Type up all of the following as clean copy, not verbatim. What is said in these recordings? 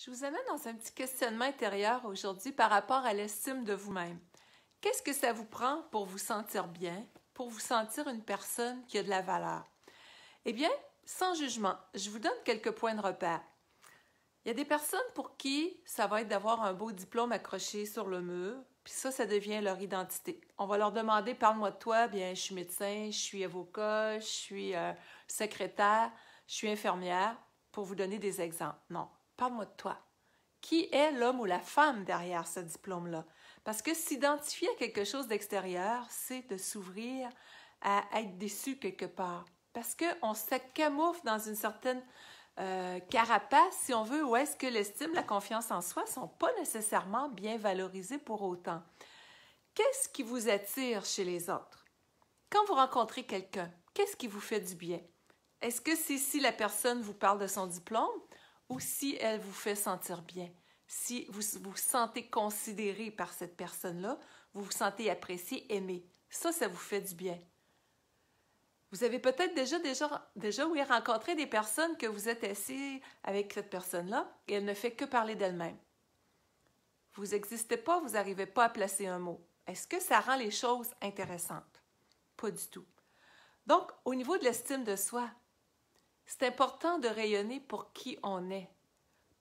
Je vous amène dans un petit questionnement intérieur aujourd'hui par rapport à l'estime de vous-même. Qu'est-ce que ça vous prend pour vous sentir bien, pour vous sentir une personne qui a de la valeur? Eh bien, sans jugement, je vous donne quelques points de repère. Il y a des personnes pour qui ça va être d'avoir un beau diplôme accroché sur le mur, puis ça devient leur identité. On va leur demander, parle-moi de toi, bien, je suis médecin, je suis avocat, je suis secrétaire, je suis infirmière, pour vous donner des exemples. Non, parle-moi de toi. Qui est l'homme ou la femme derrière ce diplôme-là? Parce que s'identifier à quelque chose d'extérieur, c'est de s'ouvrir à être déçu quelque part. Parce qu'on se camoufle dans une certaine carapace, si on veut, où est-ce que l'estime, la confiance en soi ne sont pas nécessairement bien valorisés pour autant. Qu'est-ce qui vous attire chez les autres? Quand vous rencontrez quelqu'un, qu'est-ce qui vous fait du bien? Est-ce que c'est si la personne vous parle de son diplôme ou si elle vous fait sentir bien? Si vous vous sentez considéré par cette personne-là, vous vous sentez apprécié, aimé. Ça vous fait du bien. Vous avez peut-être déjà rencontré des personnes que vous êtes assis avec cette personne-là et elle ne fait que parler d'elle-même. Vous n'existez pas, vous n'arrivez pas à placer un mot. Est-ce que ça rend les choses intéressantes? Pas du tout. Donc, au niveau de l'estime de soi, c'est important de rayonner pour qui on est.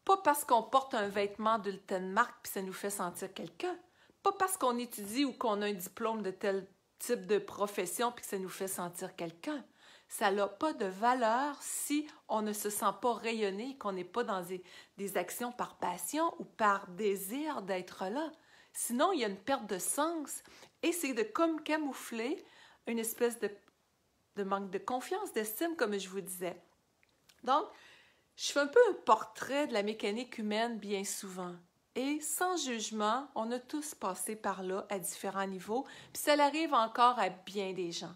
Pas parce qu'on porte un vêtement d'une telle marque puis ça nous fait sentir quelqu'un. Pas parce qu'on étudie ou qu'on a un diplôme de tel type de profession puis que ça nous fait sentir quelqu'un. Ça n'a pas de valeur si on ne se sent pas rayonner, qu'on n'est pas dans des actions par passion ou par désir d'être là. Sinon, il y a une perte de sens et c'est de comme camoufler une espèce de manque de confiance, d'estime, comme je vous disais. Donc, je fais un peu un portrait de la mécanique humaine bien souvent. Et sans jugement, on a tous passé par là à différents niveaux, puis ça arrive encore à bien des gens.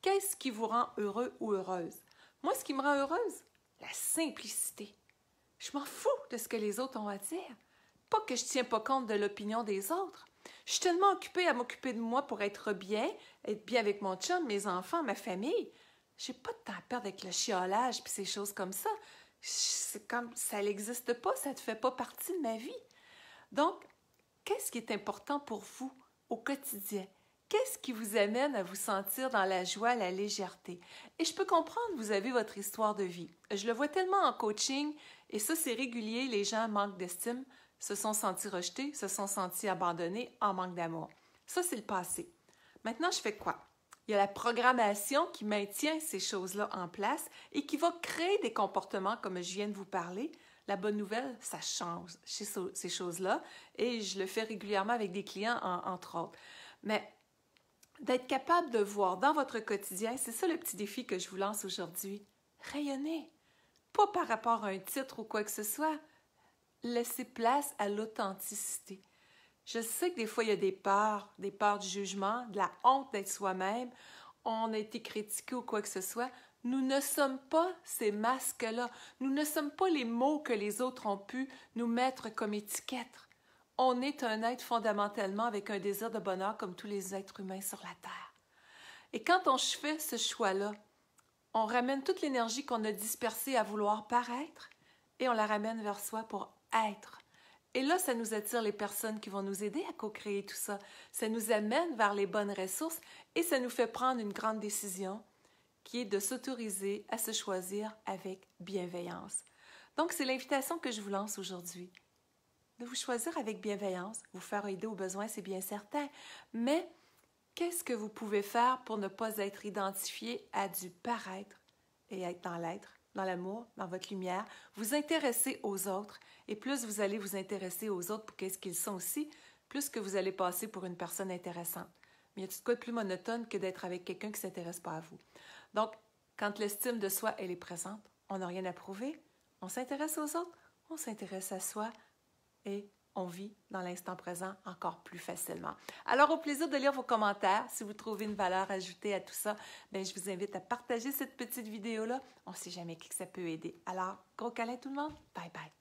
Qu'est-ce qui vous rend heureux ou heureuse? Moi, ce qui me rend heureuse, la simplicité. Je m'en fous de ce que les autres ont à dire. Pas que je ne tiens pas compte de l'opinion des autres. Je suis tellement occupée à m'occuper de moi pour être bien avec mon chum, mes enfants, ma famille. J'ai pas de temps à perdre avec le chiolage puis ces choses comme ça. C'est comme ça n'existe pas, ça ne fait pas partie de ma vie. Donc, qu'est-ce qui est important pour vous au quotidien? Qu'est-ce qui vous amène à vous sentir dans la joie, la légèreté? Et je peux comprendre, vous avez votre histoire de vie. Je le vois tellement en coaching, et ça, c'est régulier, les gens manquent d'estime, se sont sentis rejetés, se sont sentis abandonnés, en manque d'amour. Ça, c'est le passé. Maintenant, je fais quoi? Il y a la programmation qui maintient ces choses-là en place et qui va créer des comportements comme je viens de vous parler. La bonne nouvelle, ça change chez ces choses-là et je le fais régulièrement avec des clients, entre autres. Mais d'être capable de voir dans votre quotidien, c'est ça le petit défi que je vous lance aujourd'hui. Rayonnez, pas par rapport à un titre ou quoi que ce soit. Laissez place à l'authenticité. Je sais que des fois, il y a des peurs du jugement, de la honte d'être soi-même. On a été critiqué ou quoi que ce soit. Nous ne sommes pas ces masques-là. Nous ne sommes pas les mots que les autres ont pu nous mettre comme étiquette. On est un être fondamentalement avec un désir de bonheur comme tous les êtres humains sur la Terre. Et quand on fait ce choix-là, on ramène toute l'énergie qu'on a dispersée à vouloir paraître et on la ramène vers soi pour être. Et là, ça nous attire les personnes qui vont nous aider à co-créer tout ça. Ça nous amène vers les bonnes ressources et ça nous fait prendre une grande décision qui est de s'autoriser à se choisir avec bienveillance. Donc, c'est l'invitation que je vous lance aujourd'hui. De vous choisir avec bienveillance, vous faire aider aux besoins, c'est bien certain. Mais qu'est-ce que vous pouvez faire pour ne pas être identifié à du paraître et être dans l'être? Dans l'amour, dans votre lumière, vous intéressez aux autres et plus vous allez vous intéresser aux autres pour qu'est-ce qu'ils sont aussi, plus que vous allez passer pour une personne intéressante. Mais il y a tout de quoi de plus monotone que d'être avec quelqu'un qui ne s'intéresse pas à vous. Donc, quand l'estime de soi, elle est présente, on n'a rien à prouver, on s'intéresse aux autres, on s'intéresse à soi et on vit dans l'instant présent encore plus facilement. Alors, au plaisir de lire vos commentaires. Si vous trouvez une valeur ajoutée à tout ça, bien, je vous invite à partager cette petite vidéo-là. On ne sait jamais qui que ça peut aider. Alors, gros câlin tout le monde. Bye bye.